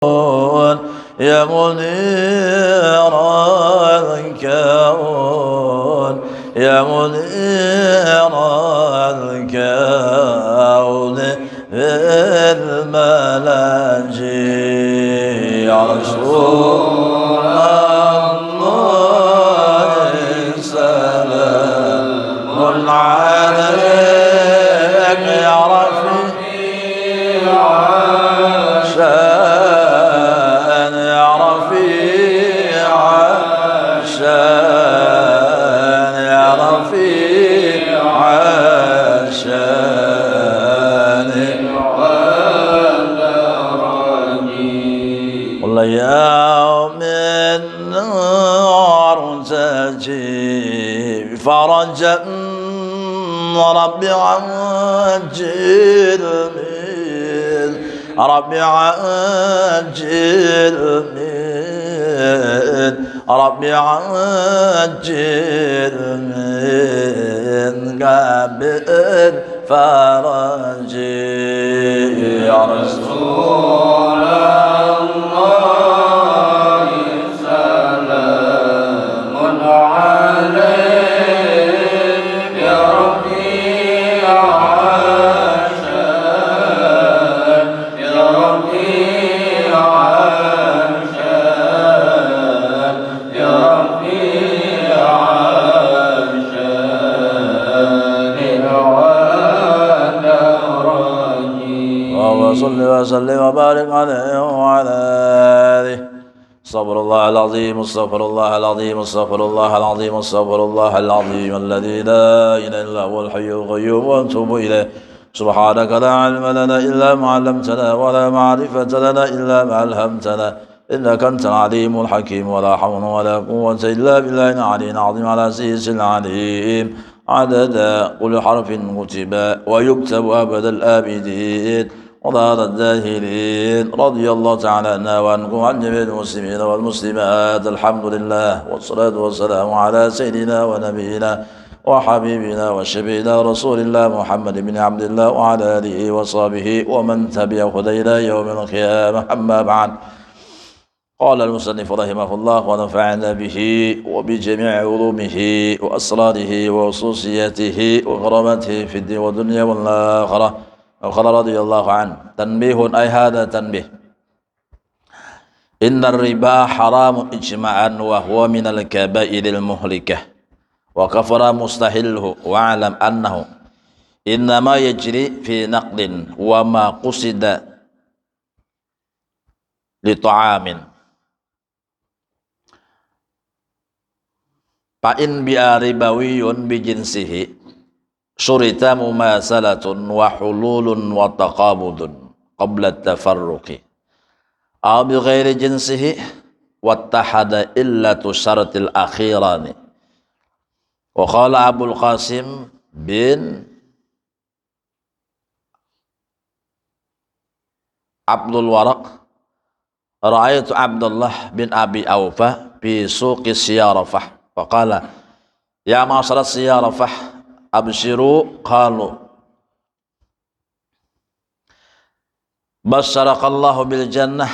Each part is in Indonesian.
يا منير الكون يا منير الكون في الملاجئ يا رسول الله سلام عليك يا رفيع الشان يا رفيع الشان يا رفيع الشان والأيام النار تجي فرجا رب عجل من رب عجل من رب عجل من قبل فرجي يا رسول الله سلام عليك يا رفيع الشان يا رفيع الشان يا رفيع الشان اللهم صل وسلم وبارك عليه وعلى آله. استغفر الله العظيم استغفر الله العظيم استغفر الله العظيم استغفر الله العظيم الذي لا إله إلا هو الحي القيوم وأتوب إليه. سبحانك لا علم لنا إلا ما علمتنا ولا معرفة لنا إلا ما ألهمتنا إنك أنت العليم الحكيم ولا حول ولا قوة إلا بالله العلي العظيم على سيس العليم عدد كل حرف كتب ويكتب أبد الآبدين وضاد الداهلين. رضي الله تعالى عنا وعنكم وعن جميع المسلمين والمسلمات. الحمد لله والصلاة والسلام على سيدنا ونبينا وحبيبنا وشفيعنا رسول الله محمد بن عبد الله وعلى آله وصحبه ومن تبعه إلى يوم القيامة. أما بعد، قال المصنف رحمه الله ونفعنا به وبجميع علومه وأسراره وخصوصياته وكرامته في الدين والدنيا والآخرة. وقال رضي الله عنه: تنبيه أي هذا تنبيه، إن الربا حرام إجماعا وهو من الكبائر المهلكة وكفر مستحله، واعلم أنه إنما يجري في نقد وما قصد لطعام. فإن بيع ربوي بجنسه شرط مماثلة وحلول وتقابض قبل التفرق، أو بغير جنسه واتحد إلة شرط الأخيران. وقال أبو القاسم بن عبد الورق: رأيت عبد الله بن أبي أوفى في سوق السيارفة فقال: يا معشر السيارفة أبشروا. قالوا: بشرك الله بالجنة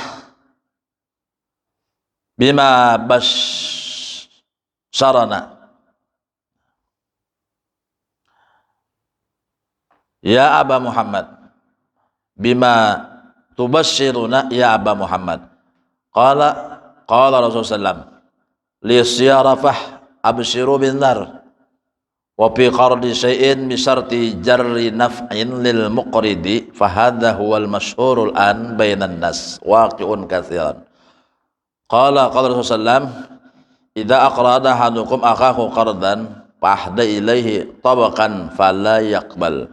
بما بشرنا. يا أبا محمد بما تبشرنا يا أبا محمد؟ قال رسول الله صلى الله عليه وسلم: للسيارفة أبشروا بالنار وفي قرض شيء بشرط جر نفع للمقرض فهذا هو المشهور الآن بين الناس واقع كثيرا. قال رسول الله صلى الله عليه وسلم: إذا أقرض أحدكم أخاه قرضا فأحد إليه طبقا فلا يقبل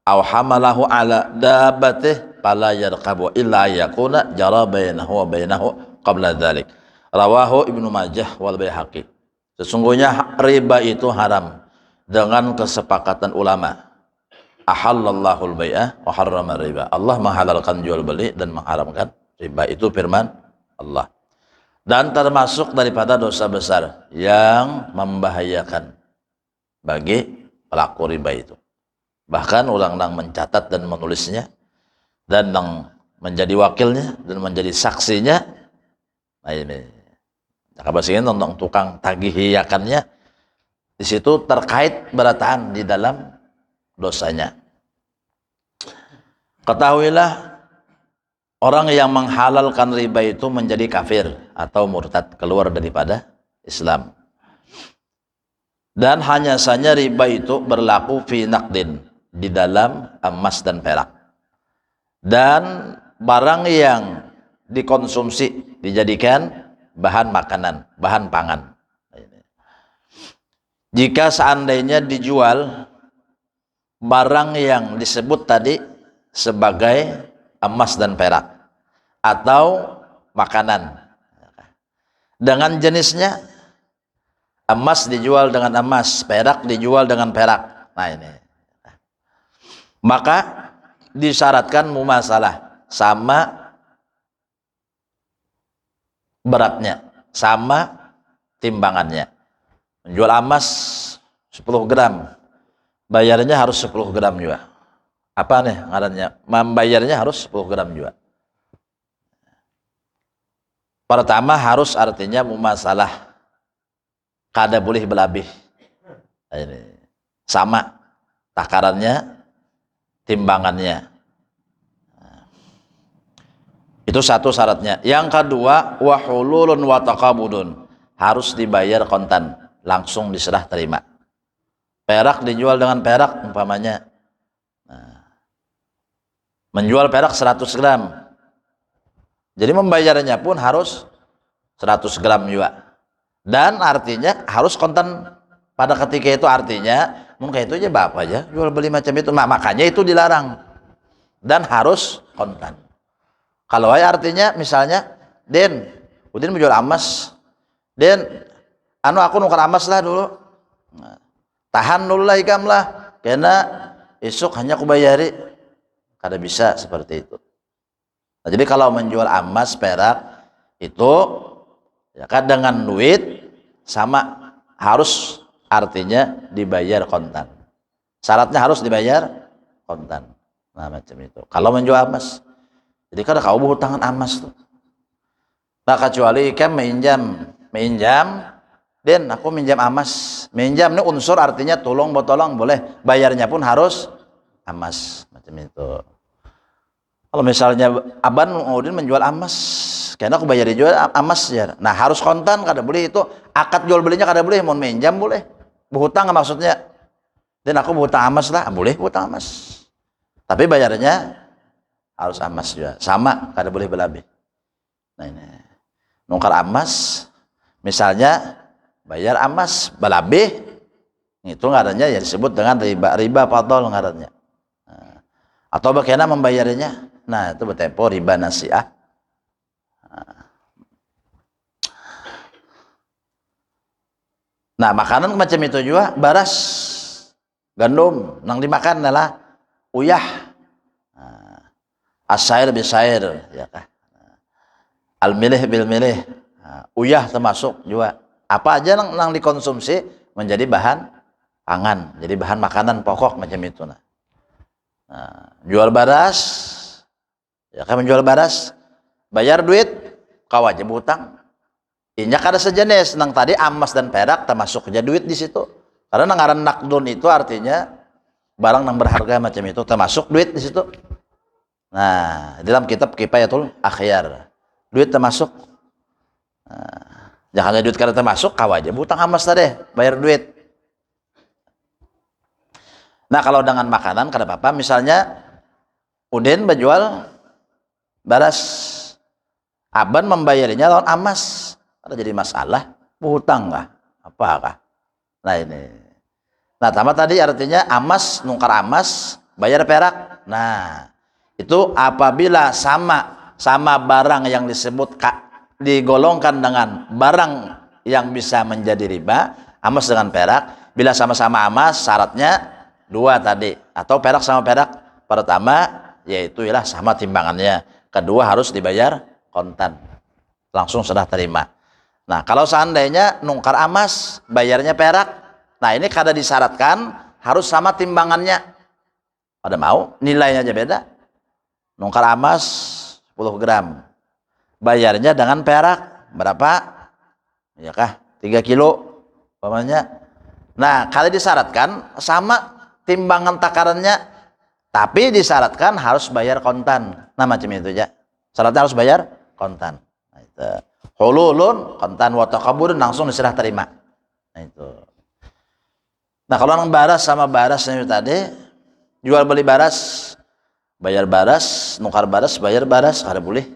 أو حمله على دابته فلا يركب إلا يكون جرى بينه وبينه قبل ذلك. Rawahu Ibnu Majah wal Baihaqi. Sesungguhnya riba itu haram dengan kesepakatan ulama. Ahallallahul bai'ah wa harrama riba. Allah menghalalkan jual beli dan mengharamkan riba. Itu firman Allah. Dan termasuk daripada dosa besar yang membahayakan bagi pelaku riba itu. Bahkan undang-undang mencatat dan menulisnya dan yang menjadi wakilnya dan menjadi saksinya. Nah ini, kabasihin tentang tukang tagih hiyakannya, di situ terkait berataan di dalam dosanya. Ketahuilah, orang yang menghalalkan riba itu menjadi kafir atau murtad, keluar daripada Islam. Dan hanya saja riba itu berlaku fi naqdin, di dalam emas dan perak. Dan barang yang dikonsumsi dijadikan bahan makanan, bahan pangan. Jika seandainya dijual barang yang disebut tadi sebagai emas dan perak atau makanan dengan jenisnya, emas dijual dengan emas, perak dijual dengan perak, nah ini, maka disyaratkan mumasalah, sama beratnya, sama timbangannya. Menjual emas 10 gram, bayarnya harus 10 gram juga. Apa nih ngarannya? Membayarnya harus 10 gram juga. Pertama harus artinya mumasalah, kada boleh belabih. Ini sama takarannya, timbangannya. Itu satu syaratnya. Yang kedua, wahululun wa taqabudun, harus dibayar kontan, langsung diserah terima. Perak dijual dengan perak umpamanya. Menjual perak 100 gram. Jadi membayarnya pun harus 100 gram juga. Dan artinya harus kontan pada ketika itu, artinya mungkin itu aja bapak aja jual beli macam itu. Makanya itu dilarang. Dan harus kontan. Kalau artinya misalnya, Den, Udin menjual emas. Den, aku nukar emas lah dulu. Nah, tahan dulu lah ikam lah, karena esok hanya aku bayari. Kada bisa seperti itu. Nah, jadi kalau menjual emas perak itu ya kan dengan duit sama, harus artinya dibayar kontan. Syaratnya harus dibayar kontan. Nah macam itu. Kalau menjual emas, jadi kada kau berhutangan emas tuh. Nah kecuali ikam minjam, Den aku minjam emas. Minjam ini unsur artinya tolong botolong boleh, bayarnya pun harus emas macam itu. Kalau misalnya aban Udin menjual emas, karena aku bayar jual emas ya. Nah harus kontan, kada boleh itu akad jual belinya, kada boleh. Mau minjam boleh, berhutang maksudnya. Dan aku berhutang emas lah, boleh berhutang emas. Tapi bayarnya harus emas juga, sama, kada boleh berlebih. Nah ini nukar emas, misalnya bayar emas berlebih, itu ngarannya ya disebut dengan riba fadl ngarannya. Nah, atau bagaimana membayarnya? Nah itu bertempo riba nasiah. Nah makanan macam itu juga, baras gandum nang dimakan adalah uyah, asair bisair ya kah, al milih bil milih, uyah termasuk juga. Apa aja nang dikonsumsi menjadi bahan pangan, jadi bahan makanan pokok macam itu. Nah, jual baras ya kan, menjual baras bayar duit, kau wajib hutang. Inyak ada sejenis nang tadi emas dan perak termasuk aja duit di situ. Karena ngaran nakdun itu artinya barang yang berharga macam itu, termasuk duit di situ. Nah, dalam kitab Kifayatul Akhyar, duit termasuk. Nah, jangan duit karena termasuk, kau aja hutang emas tadi, bayar duit. Nah, kalau dengan makanan kada apa-apa, misalnya Udin menjual baras, aban membayarnya lawan emas, ada jadi masalah, hutang kah? Apakah? Nah ini. Nah, tambah tadi artinya emas, nukar emas, bayar perak. Nah, itu apabila sama barang yang disebut digolongkan dengan barang yang bisa menjadi riba, emas dengan perak, bila sama-sama emas syaratnya dua tadi, atau perak sama perak. Pertama yaitu ialah sama timbangannya, kedua harus dibayar kontan, langsung sudah terima. Nah kalau seandainya nungkar emas bayarnya perak, nah ini kada disyaratkan harus sama timbangannya. Pada mau nilainya aja beda, nungkar emas 10 gram. Bayarnya dengan perak berapa? Ya kah? 3 kilo umpamanya. Nah, kalau disyaratkan sama timbangan takarannya, tapi disyaratkan harus bayar kontan. Nah, macam itu ya. Syaratnya harus bayar kontan. Nah, itu. Hululun kontan wa taqabbudun langsung diserah terima. Nah, itu. Nah, kalau orang baras sama baras ini tadi, jual beli baras, bayar baras, nukar baras, bayar baras, kada boleh.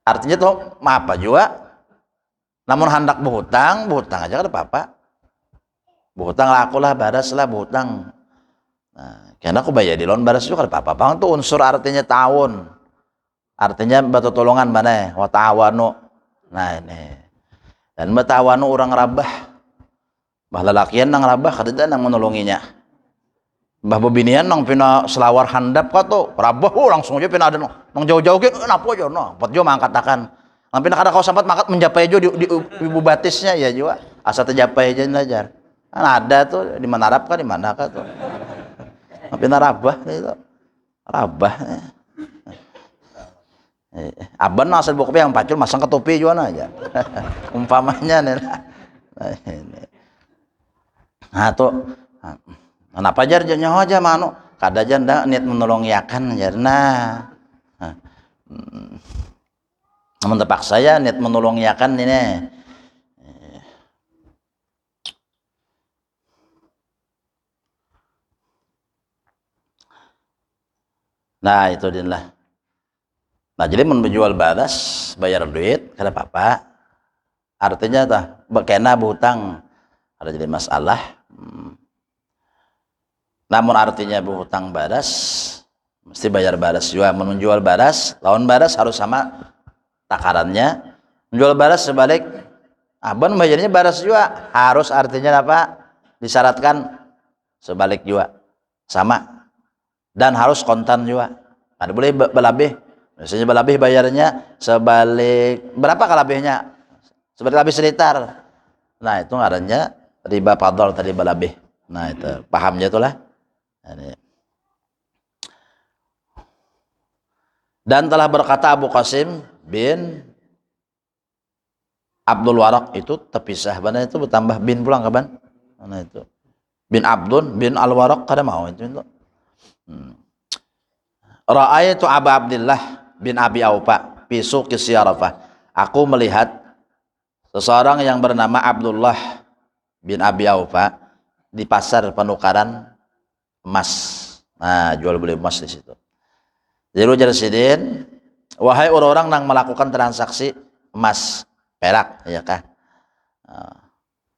Artinya tuh apa juga. Namun hendak berhutang aja kada apa-apa. Berhutang lah akulah baras lah berhutang. Nah, karena aku bayar di loan baras juga kada apa-apa. Bang tuh unsur artinya tahun. Artinya batu tolongan mana? Wa ta'awanu. Nah, ini. Dan batawanu orang rabah. Bah lalakian nang rabah kada nang menolonginya. Bah bebinian nang pina selawar handap ka to, rabah langsung aja pina ada nang jauh-jauh ke napa aja no. Pot jo mangkatakan. Nang pina kada kau sampat mangkat menjapai jo di ibu batisnya ya juga. Asa terjapai aja belajar. Kan ada tuh di mana Arab kan di mana ka tuh. Nang pina rabah itu. Rabah. Aban asal buku yang pacul masang ke topi juga aja. Umpamanya nih. Nah tuh kenapa jar nyawa aja mano kada janda niat menolong yakan jar nah namun terpaksa ya niat menolong yakan ini. Nah itu din lah. Nah jadi menjual baras bayar duit kada apa-apa, artinya tah bekena berhutang ada jadi masalah. Namun artinya berhutang baras mesti bayar baras juga. Menjual baras lawan baras harus sama takarannya. Menjual baras sebalik aban bayarnya baras juga harus, artinya apa disyaratkan sebalik juga sama dan harus kontan juga. Ada boleh belabih, biasanya belabih bayarnya sebalik berapa kalabihnya sebalik lebih selitar. Nah itu ngarannya riba fadl tadi belabih. Nah itu pahamnya itulah. Dan telah berkata Abu Qasim bin Abdul Waraq itu terpisah, mana itu bertambah bin pulang kapan? Mana itu bin Abdun bin Al Waraq kada mau itu. Ra'aitu Abu Abdullah bin Abi Aufa fi suqi Syarafah. Aku melihat seseorang yang bernama Abdullah bin Abi Aufa di pasar penukaran emas. Nah, jual beli emas di situ. Jadi ujar sidin, wahai orang-orang yang melakukan transaksi emas, perak, ya kah?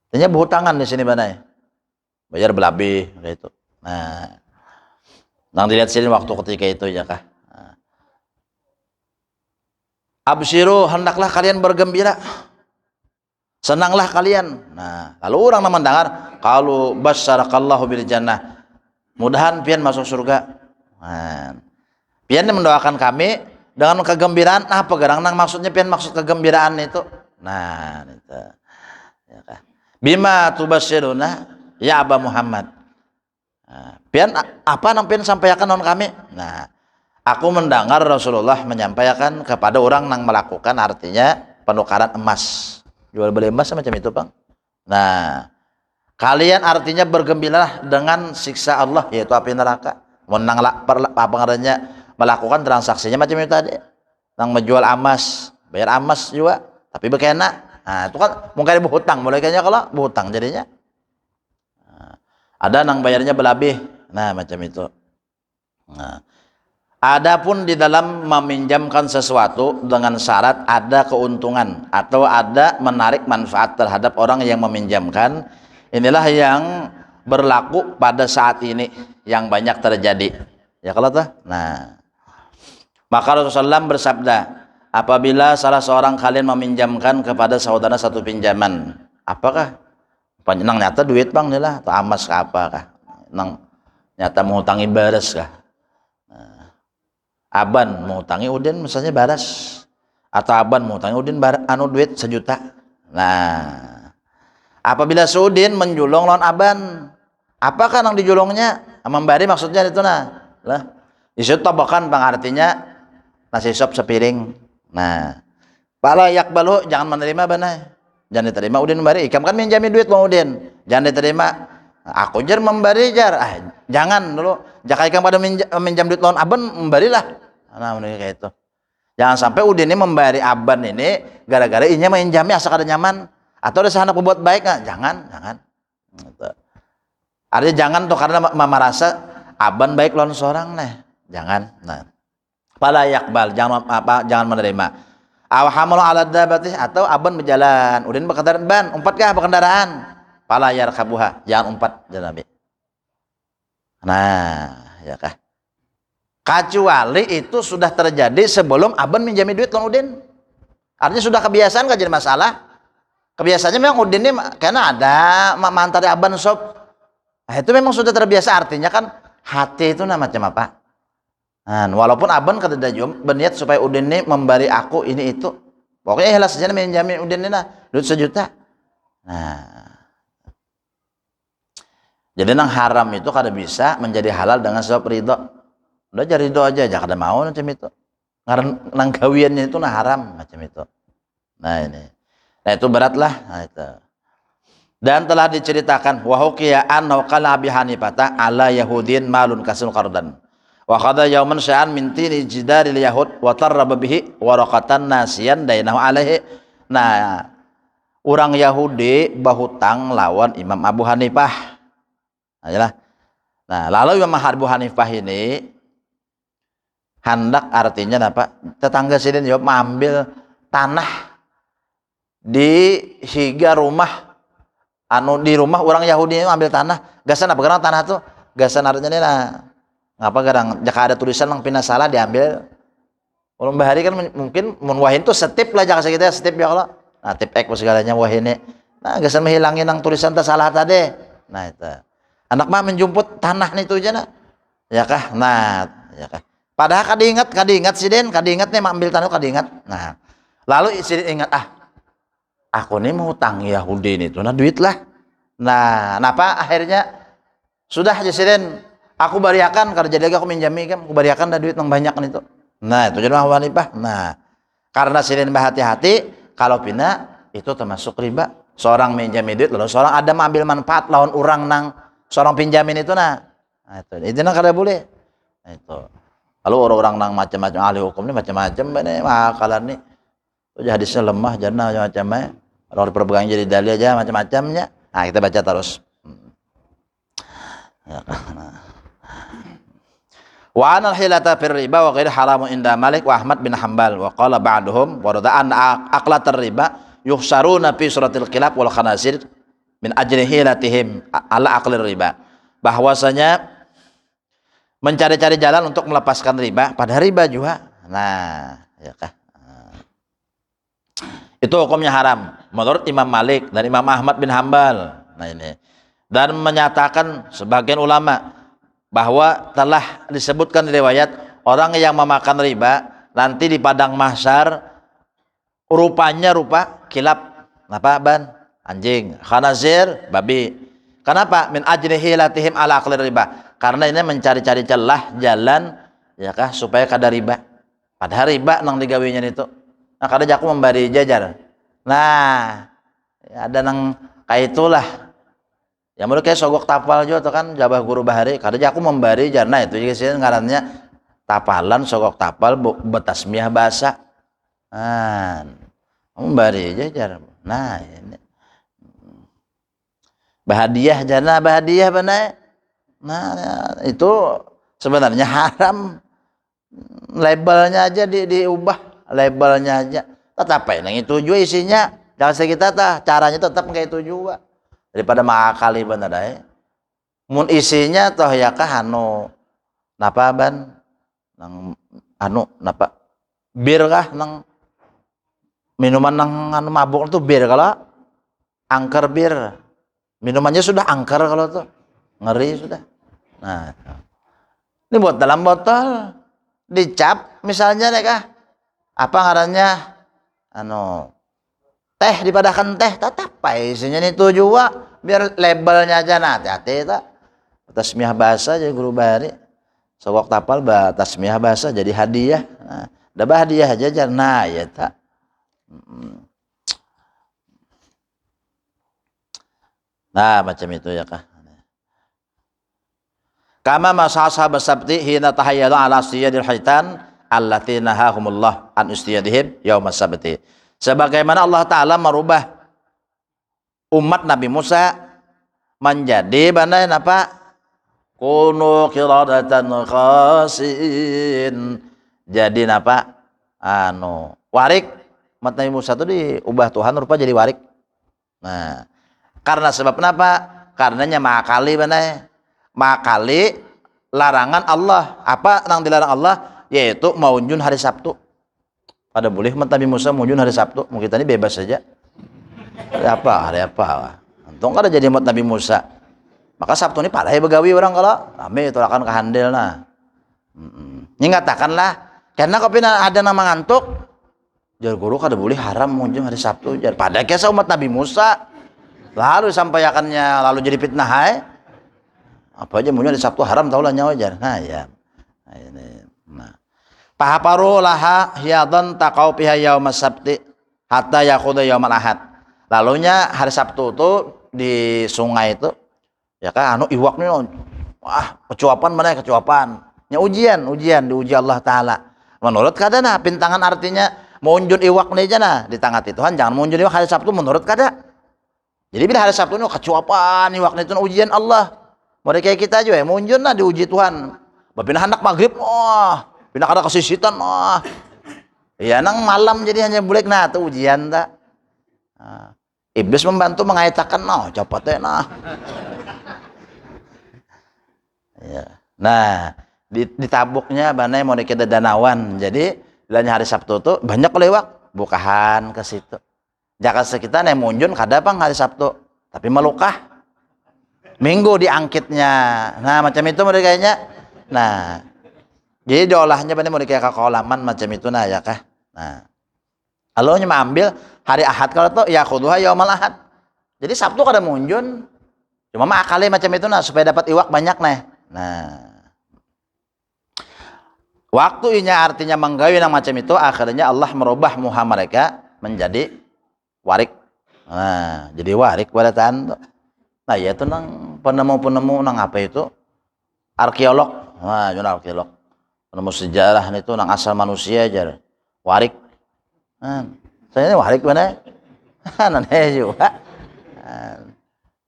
Artinya berhutangan di sini mana ya? Bayar belabih gitu. Nah, nang dilihat sini waktu ketika itu ya kah? Absyiru, hendaklah kalian bergembira. Senanglah kalian. Nah, lalu orang mendengar kalau basyarakallahu bil jannah. Mudahan pian masuk surga. Nah, pian mendoakan kami dengan kegembiraan. Apa gerang nang maksudnya pian maksud kegembiraan itu? Nah, itu. Ya kan? Bima tubasyiruna ya Aba Muhammad. Nah, pian apa nang pian sampaikan non kami? Nah, aku mendengar Rasulullah menyampaikan kepada orang nang melakukan artinya penukaran emas. Jual beli emas macam itu, Bang. Nah, kalian artinya bergembiralah dengan siksa Allah yaitu api neraka. Menang apa ngarannya melakukan transaksinya macam itu tadi. Nang menjual emas, bayar emas juga, tapi bekena. Nah, itu kan mungkin berhutang, mulai kayaknya kalau berhutang jadinya. Nah, ada nang bayarnya belabih. Nah, macam itu. Nah, adapun di dalam meminjamkan sesuatu dengan syarat ada keuntungan atau ada menarik manfaat terhadap orang yang meminjamkan, inilah yang berlaku pada saat ini yang banyak terjadi. Ya kalau tuh. Nah, maka Rasulullah SAW bersabda, apabila salah seorang kalian meminjamkan kepada saudara satu pinjaman, apakah nang nyata duit bang nih lah, atau amas kah apakah, nang nyata menghutangi baras kah? Aban menghutangi udin misalnya baras, atau aban menghutangi udin anu duit 1 juta. Nah, apabila Sudin menjulung lawan aban, apakah nang dijulungnya membari maksudnya itu nah lah isu tabakan bang artinya nasi sop sepiring. Nah, pala yakbalu, jangan menerima banai. Jangan diterima udin memberi. Ikam kan minjami duit bang udin, jangan diterima. Aku jar memberi jar. Jangan dulu. Jika ikam pada minjam duit lawan aban, memberilah. Nah, kayak itu. Jangan sampai udin ini memberi aban ini gara-gara inya minjami asal kada nyaman atau ada sahana berbuat baik nggak? Jangan. Gitu. Artinya jangan tuh karena mama rasa aban baik lawan seorang nih. Jangan. Nah, pala yakbal, jangan menerima. Awhamul ala dabati, atau aban berjalan, udin berkendaraan ban, umpatkah berkendaraan, pala yarkabuha, jangan umpat jalan Nabi. Nah, ya kah? Kecuali itu sudah terjadi sebelum aban minjami duit lawan udin. Artinya sudah kebiasaan, gak jadi masalah. Kebiasaannya memang udin ini karena ada mantari aban sob. Nah, itu memang sudah terbiasa, artinya kan hati itu macam apa? Nah, walaupun aban kata dajum berniat supaya udin ini memberi aku ini itu, pokoknya ikhlas saja minjami udin ini duit 1 juta. Nah, jadi nang haram itu kada bisa menjadi halal dengan sebab ridho. Udah jadi ridho aja, jangan kada mau macam itu. Nang gawiannya itu nah haram macam itu. Nah ini, nah itu beratlah. Nah itu. Dan telah diceritakan wahukiya annahu qala Abi Hanifah ala Yahudin malun kasul qardan. Wa qada yauman sya'an min tini jidaril yahud wa tarraba bihi waraqatan nasiyan dainahu alaihi. Nah, orang Yahudi bahutang lawan Imam Abu Hanifah. Nah, lalu Imam Abu Hanifah ini hendak, artinya apa? Tetangga sini jawab mengambil tanah di higa rumah di rumah orang Yahudi ini ambil tanah. Gasan apa garang tanah tuh? Gasan artinya ini ngapa garang jika ada tulisan yang pina salah diambil. Ulun bahari kan mungkin mun wahin tuh setip lah jaka segitu setip ya Allah. Nah, tip ek segalanya wahine. Nah, gasan menghilangin yang tulisan teh salah tadi. Nah, itu. Anak mah menjumput tanah nih tuh aja nah. Ya kah? Nah, ya kah? Padahal kadiingat si Den, kadiingat nih ambil tanah kadiingat. Nah, lalu si Den ingat aku nih mau hutang Yahudi ini tuh, nah duit lah. Nah, kenapa akhirnya sudah aja si Den, aku bariakan karena jadi lagi aku minjami kan, aku bariakan dah duit yang banyak kan itu. Nah, itu jadi Hanifah. Nah, karena si Den berhati-hati, kalau pina itu termasuk riba. Seorang minjami duit lalu seorang ada mengambil manfaat lawan orang nang seorang pinjamin itu nah itu nang kada boleh. Nah, itu. Lalu orang-orang nang macam-macam ahli hukum ini macam-macam ini makalan nih. Itu hadisnya lemah jana macam-macam. Orang perpegang jadi dalil aja macam-macamnya. Nah, kita baca terus. Wa anal hilata fir riba wa ghairi haramun inda Malik wa Ahmad bin Hanbal wa qala ba'duhum wa rada'an aqlatar riba yuhsaruna fi suratil khilaf wal khanasir min ajli hilatihim ala aqlir riba. Bahwasanya mencari-cari jalan untuk melepaskan riba pada riba juga. Nah, ya kah? Itu hukumnya haram menurut Imam Malik dan Imam Ahmad bin Hanbal. Nah ini. Dan menyatakan sebagian ulama bahwa telah disebutkan di riwayat orang yang memakan riba nanti di padang mahsyar rupanya rupa kilap apa ban anjing, khanazir babi. Kenapa? Min ajri hilatihim ala aqlir riba. Karena ini mencari-cari celah jalan ya kah supaya kada riba. Padahal riba nang digawinya itu. Nah, kada jaku memberi jajar. Nah, ya ada nang kayak itulah. Ya menurut kayak sogok tapal juga tuh kan jabah guru bahari. Kada jaku memberi jar. Nah, itu juga sih ngarannya tapalan sogok tapal betasmiah bahasa. Nah, memberi jajar. Nah, ini bahadiah jana bahadiah benar. Nah, itu sebenarnya haram. Labelnya aja diubah, labelnya aja. Tetap yang itu juga isinya. Jangan sekitar caranya tetap kayak itu juga. Daripada makali bener deh. Mun isinya toh ya kah napa ban nang napa bir kah nang minuman nang mabuk itu bir kalau angker bir. Minumannya sudah angker kalau tuh. Ngeri sudah. Nah, ini buat dalam botol dicap misalnya deh kah apa ngarannya teh dipadahkan teh tetap isinya itu juga biar labelnya aja nah hati-hati tak tasmiah bahasa jadi guru bahari sogok tapal tasmiah bahasa jadi hadiah nah, Dabah dia aja jar. Nah ya tak. Nah macam itu ya kah. Kama masasa basabti hina tahayyalu ala siyadil haitan allati nahahumullah an istiyadihim yaumas sabti. Sebagaimana Allah Ta'ala merubah umat Nabi Musa menjadi bana apa? Kunu qiradatan khasin. Jadi apa? Warik. Umat Nabi Musa itu diubah Tuhan rupa jadi warik. Nah, karena sebab kenapa? Karenanya makali bana. Makali larangan Allah. Apa yang dilarang Allah? Yaitu maunjun hari Sabtu. Pada boleh Nabi Musa maunjun hari Sabtu. Mungkin tadi bebas saja. Hari apa? Untung kada jadi umat Nabi Musa. Maka Sabtu ini padahal begawi orang kalau rame itu akan kehandel nah. Ini ngatakanlah karena kopi ada nama ngantuk. Jar guru kada boleh haram maunjun hari Sabtu. Jar pada kisah umat Nabi Musa. Lalu sampaikannya lalu jadi fitnah apa aja munya di Sabtu haram taulah nyawa jar. Nah ya. Nah. Pahaparu laha hiyadan taqau fiha yaumas sabti hatta yaquda yaumal ahad. Lalunya hari Sabtu itu di sungai itu ya kan iwak nih kecuapan mana kecuapan. Nya ujian diuji Allah Taala. Menurut kadana pintangan artinya munjun iwak nih jana di tangga Tuhan jangan munjun iwak hari Sabtu menurut kada. Jadi bila hari Sabtu ini kecuapan iwak nih itu ujian Allah. Mereka kayak kita aja ya, munjun lah diuji Tuhan. Pindah hendak maghrib, pindah kada kesisitan, ya nang malam jadi hanya boleh nah itu ujian tak. Iblis membantu mengayatakan, cepatnya Ya. Nah, di tabuknya banai mau kita danawan. Jadi, bilanya hari Sabtu tuh banyak lewat bukahan ke situ. Jaka sekitar nih munjun kada pang hari Sabtu, tapi melukah. Minggu diangkitnya. Nah, macam itu mereka kayaknya. Nah, jadi diolahnya benar mau kayak kolaman macam itu nah ya kah. Nah, kalau nyama ambil hari Ahad kalau tuh ya khuduha yaumal Ahad. Jadi Sabtu kada munjun. Cuma akali macam itu nah supaya dapat iwak banyak nah. Nah. Waktu ini artinya menggawi yang macam itu akhirnya Allah merubah muha mereka menjadi warik. Nah, jadi warik pada tanto. Nah, ya itu nang penemu nang apa itu? Arkeolog. Nah, jurnal arkeolog. Penemu sejarah itu nang asal manusia aja. Warik. Nah, saya ini warik mana? Nanti juga.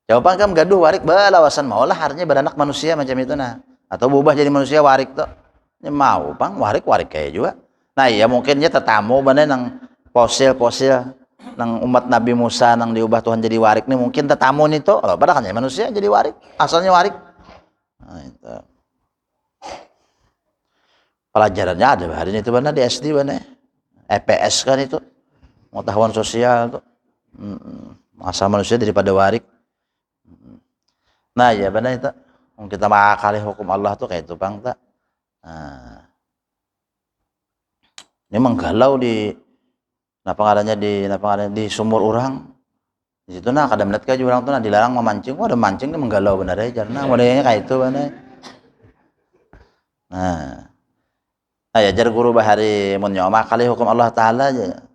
Jawaban kan gaduh warik balawasan maulah artinya beranak manusia macam itu nah. Atau berubah jadi manusia warik tuh. Ya mau pang warik kayak juga. Nah, ya mungkinnya tetamu bener nang fosil nang umat Nabi Musa nang diubah Tuhan jadi warik nih mungkin tetamu nih tuh padahal kan ya manusia jadi warik asalnya warik. Nah, itu. Pelajarannya ada hari ini itu benar di SD benar EPS kan itu pengetahuan sosial tuh asal manusia daripada warik. Nah ya benar itu kita mengakali hukum Allah tuh kayak itu bang tak. Nah, ini menggalau di di sumur orang di situ nah kadang melihat kayak orang tuh nah dilarang memancing ada mancing dia menggalau benar aja nah modelnya kayak itu benar. Nah ya jar guru bahari mun nyoma kali hukum Allah Taala aja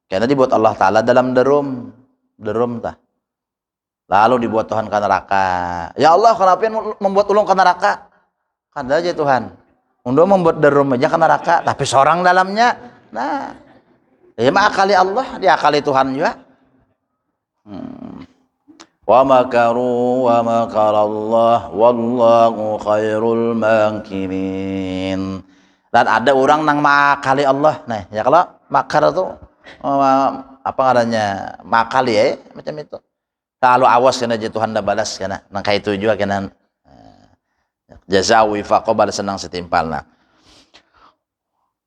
karena dibuat Allah Taala dalam derum tah lalu dibuat Tuhan ke neraka. Ya Allah kenapa membuat ulung ke neraka? Kada aja Tuhan untuk membuat derum aja ke neraka tapi seorang dalamnya nah ya akali Allah, diakali Tuhan juga. Wa makaru wa makarallah wallahu khairul makirin. Dan ada orang nang makali Allah. Nah, ya kalau makar itu apa katanya? Makali ya, macam itu. Kalau awas kena je Tuhan dah balas kena. Nang kayak itu juga kena jazaa'u wifaqa balas senang setimpal nah.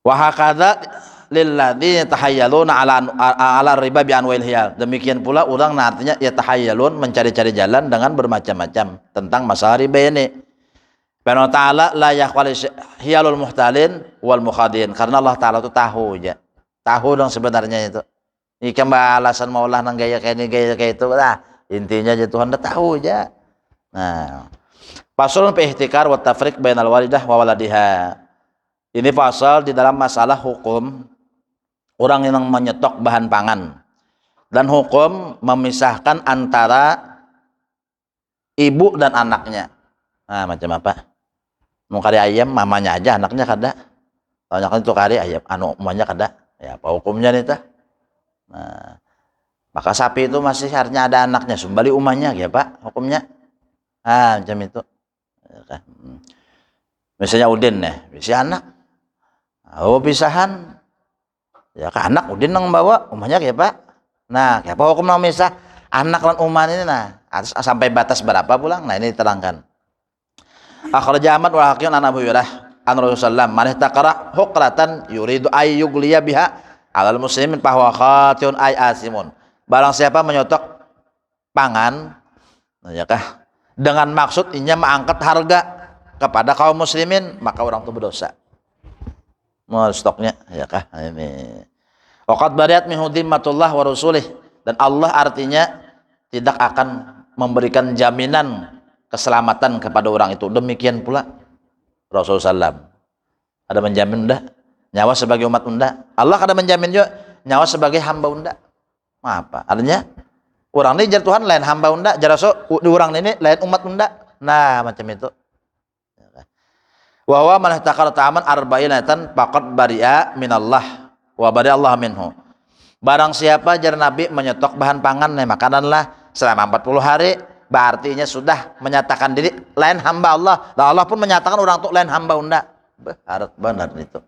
Wa hakadha lilladzina tahayyaluna ala riba bi anwa'il hiyal. Demikian pula orang artinya ya tahayyalun mencari-cari jalan dengan bermacam-macam tentang masalah riba ini. Karena Ta'ala la yaqbal hiyalul muhtalin wal mukhadin. Karena Allah Ta'ala itu tahu aja. Tahu dong sebenarnya itu. Ikan balasan maulah nang gaya kayak itu lah. Intinya aja Tuhan udah tahu aja. Nah, faslun fi ihtikar wa tafriq bainal walidah wa waladiha. Ini pasal di dalam masalah hukum orang yang menyetok bahan pangan dan hukum memisahkan antara ibu dan anaknya. Nah, macam apa? Mau kari ayam mamanya aja, anaknya kada. Anaknya itu kari ayam, anu mamanya kada. Ya, apa hukumnya nih tah? Nah, maka sapi itu masih harusnya ada anaknya, sembali umahnya, ya Pak, hukumnya. Ah, macam itu. Misalnya Udin nih, bisa anak. Oh, pisahan. Ya kan anak Udin nang bawa umahnya ya Pak. Nah, ya apa hukum nang misah anak lan umah ini nah, sampai batas berapa pulang? Nah, ini diterangkan. Akhraj Ahmad wa Hakim an Abu Hurairah an Rasulullah man taqara huqratan yuridu ay yughliya biha alal muslimin fa huwa khatun ay asimun. Barang siapa menyotok pangan, nah, ya kah? Dengan maksud inya mengangkat harga kepada kaum muslimin, maka orang itu berdosa. Mau stoknya, ya kah? Ini. Waqad bariat min hudimmatullah wa rasulih, dan Allah artinya tidak akan memberikan jaminan keselamatan kepada orang itu. Demikian pula Rasulullah SAW. Ada menjamin unda nyawa sebagai umat unda. Allah ada menjamin juga nyawa sebagai hamba unda. Apa? Artinya orang ini jar Tuhan lain hamba unda, jar Rasul di orang ini lain umat unda. Nah, macam itu. Wa huwa man ihtakara ta'aman arba'inatan faqad bari'a minallah wa bari'a Allah minhu. Barang siapa jar Nabi menyetok bahan pangan makananlah selama 40 hari, berarti sudah menyatakan diri lain hamba Allah. Dan Allah pun menyatakan orang itu lain hamba unda. Harap benar itu.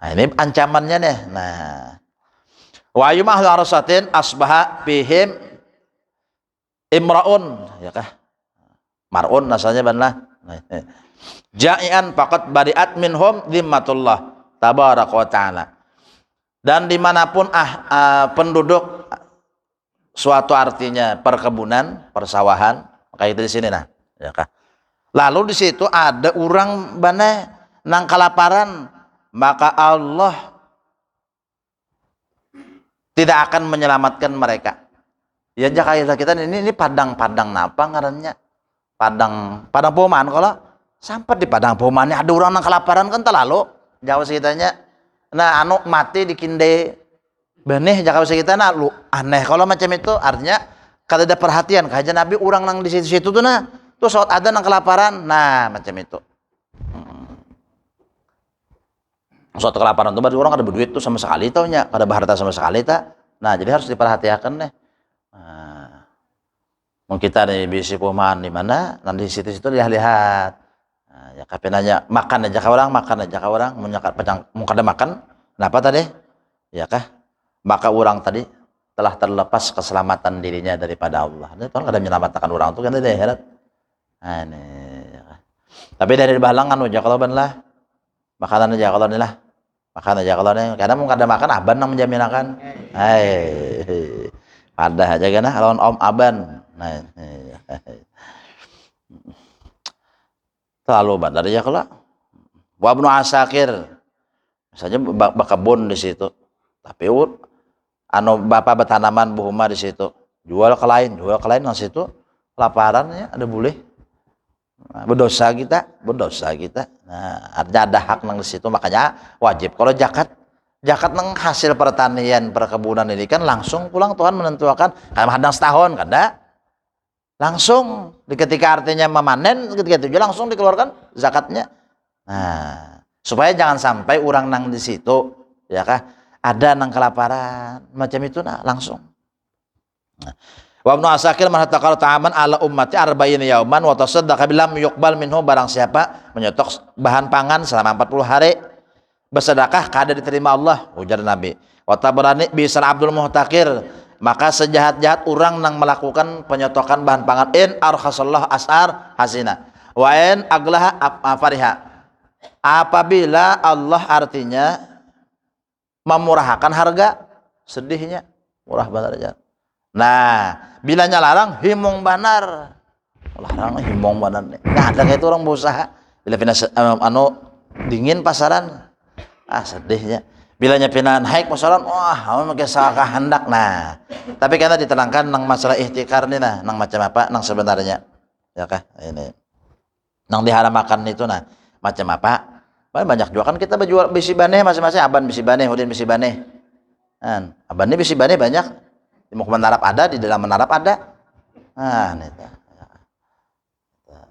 Nah, ini ancamannya nih. Nah, wa ayyuma ahli arasatin asbaha bihim imraun, ya kah? Mar'un asalnya banlah. Ja'ian faqat bari'at minhum dhimmatullah tabaraka wa ta'ala. Dan dimanapun penduduk suatu artinya perkebunan, persawahan, kayak itu di sini nah, ya kah? Lalu di situ ada orang bana nang kelaparan, maka Allah tidak akan menyelamatkan mereka. Ya jaka kita ini padang-padang napa ngarannya? Padang Poman kalau sampai di padang Poman ada orang nang kelaparan kan terlalu jauh sekitanya. Nah, anu mati di kinde benih jaka kita nah lu aneh kalau macam itu artinya kada ada perhatian kaja Nabi orang nang di situ tuh nah tuh saat ada nang kelaparan nah macam itu. Suatu kelaparan tuh berarti orang ada berduit tuh sama sekali taunya, kada berharta sama sekali tak. Nah, jadi harus diperhatikan nih. Nah, mau kita nih bisi Poman di mana nanti di situ-situ lihat-lihat. Nah, ya kapenanya makan aja ka orang, mau kada makan. Kenapa tadi? Ya kah? Maka orang tadi telah terlepas keselamatan dirinya daripada Allah. Ini Tuhan kada menyelamatkan orang itu kan di akhirat. Nah, ini. Ya. Tapi dari bahalangan aja kalau banlah. Makanan aja kalau inilah. Makan aja kalau nih, karena mau kada makan aban nang menjaminakan. Hai. Pada aja kana lawan om aban. Nah. Terlalu bandar ya kalau. Wa Ibnu Asakir. Misalnya bakabon di situ. Tapi anu bapak bertanaman buhuma di situ. Jual ke lain nang situ. Laparannya ada boleh. Nah, berdosa kita. Nah, ada hak nang di situ, makanya wajib kalau zakat nang hasil pertanian perkebunan ini kan langsung pulang Tuhan menentukan kalau hadang setahun kada langsung ketika artinya memanen ketika itu langsung dikeluarkan zakatnya. Nah, supaya jangan sampai orang nang di situ ya kah ada nang kelaparan macam itu nah langsung. Nah, wa Ibnu Asakir man taqara ta'aman ala ummati arba'ina yauman wa tasaddaqa bilam yuqbal minhu, barang siapa menyetok bahan pangan selama 40 hari bersedekah kada diterima Allah, ujar Nabi. Wa Tabrani bi San Abdul Muhtakir, maka sejahat-jahat orang nang melakukan penyotokan bahan pangan in arkhasallahu asar hasina wa in aglaha fariha, apabila Allah artinya memurahkan harga sedihnya murah benar aja. Nah, bilanya larang himong banar. Larang himong banar. Nah, ada kayak itu orang berusaha. Bila pina dingin pasaran. Ah, sedihnya. Bilanya pina naik pasaran, wah, amun make salah hendak. Nah, tapi karena diterangkan nang masalah ihtikar nih nah, nang macam apa nang sebenarnya. Ya kah? Ini. Nang diharamkan itu nah, macam apa? Banyak juga kan kita berjual bisi baneh masing-masing, aban bisi baneh, udin bisi baneh. Kan, aban ini bisi baneh banyak. Di Muka Menarap ada, di dalam Menarap ada. Nah, itu.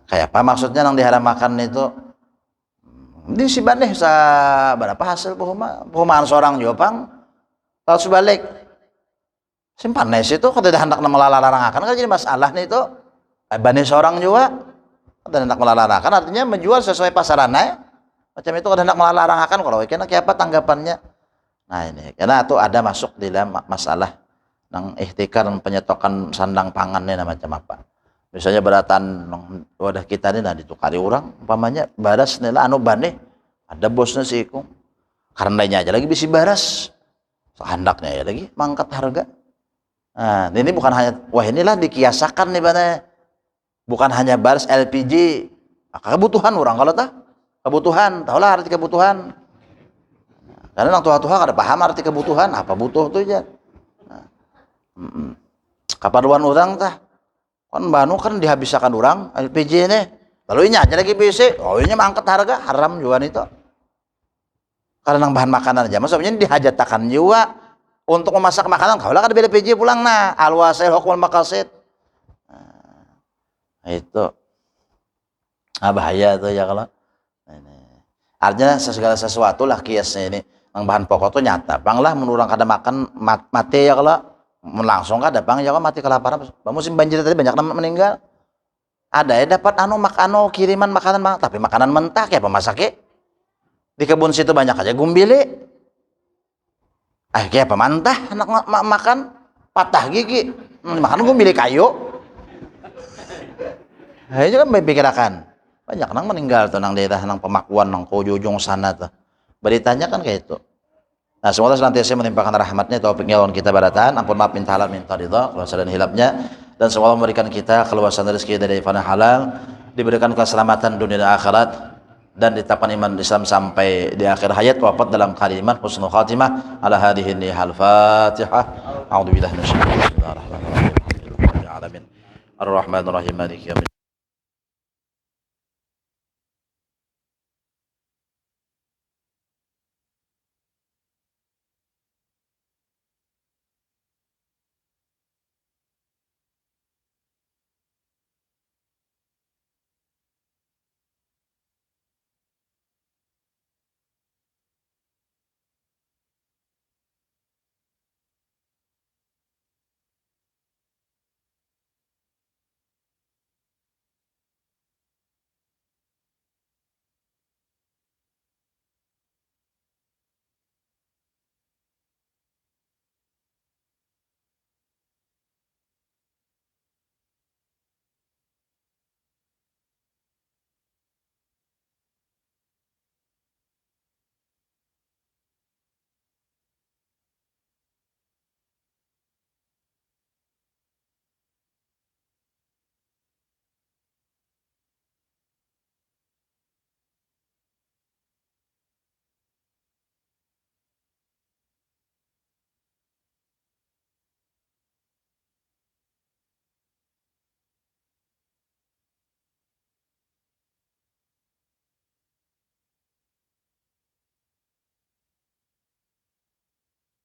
Kayak apa maksudnya nang diharamkan itu? Di si baneh sa berapa hasil perumahan seorang Jopang kalau sebalik simpan nes itu kada hendak melarang-larangkan kan jadi masalah nih itu baneh seorang juga kada hendak melarangkan artinya menjual sesuai pasarannya macam itu kada hendak melarangkan kalau kena kayak apa tanggapannya. Nah ini karena itu ada masuk di dalam masalah nang ihtikar penyetokan sandang pangannya macam apa. Misalnya beratan wadah kita ini nah ditukari orang umpamanya baras nila anu baneh ada bosnya si Ikung karenanya aja lagi bisi baras handaknya ya lagi mangkat harga. Nah ini bukan hanya wah inilah dikiasakan nih baneh bukan hanya baras LPG kebutuhan orang kalau tah kebutuhan tahulah arti kebutuhan karena orang tua-tua kada paham arti kebutuhan apa butuh tuh aja. Nah, kapaduan orang tah kan banu kan dihabiskan orang LPG ini lalu ini aja lagi BC oh ini mangkat harga haram juga itu karena bahan makanan aja maksudnya dihajatakan juga untuk memasak makanan kalau kan LPG pulang nah alwasel hukmul maqasid nah, itu bahaya tuh ya kalau ini. Artinya segala sesuatu lah kiasnya ini yang bahan pokok tuh nyata bang lah menurang kada makan mati ya kalau langsung kada bang ya mati kelaparan musim banjir tadi banyak meninggal ada ya dapat kiriman makanan tapi makanan mentah kayak pemasaknya di kebun situ banyak aja gumbili kayak pemantah anak makan patah gigi makan gumbili kayu itu kan pikirakan banyak nang meninggal tuh nang daerah nang Pemakuan nang Kojojong sana tuh beritanya kan kayak itu. Nah, semoga senantiasa menimpakan rahmatnya taufiknya lawan kita baratan ampun maaf minta halal minta ridha keluasan dan hilapnya dan semoga memberikan kita keluasan rezeki dari fana halal diberikan keselamatan dunia dan akhirat dan ditetapkan iman Islam sampai di akhir hayat wafat dalam kalimat husnul khatimah ala hadhihi nihal fatihah a'udzubillahi minasyaitonir rajim bismillahirrahmanirrahim ar-rahmanir rahim maliki yaumiddin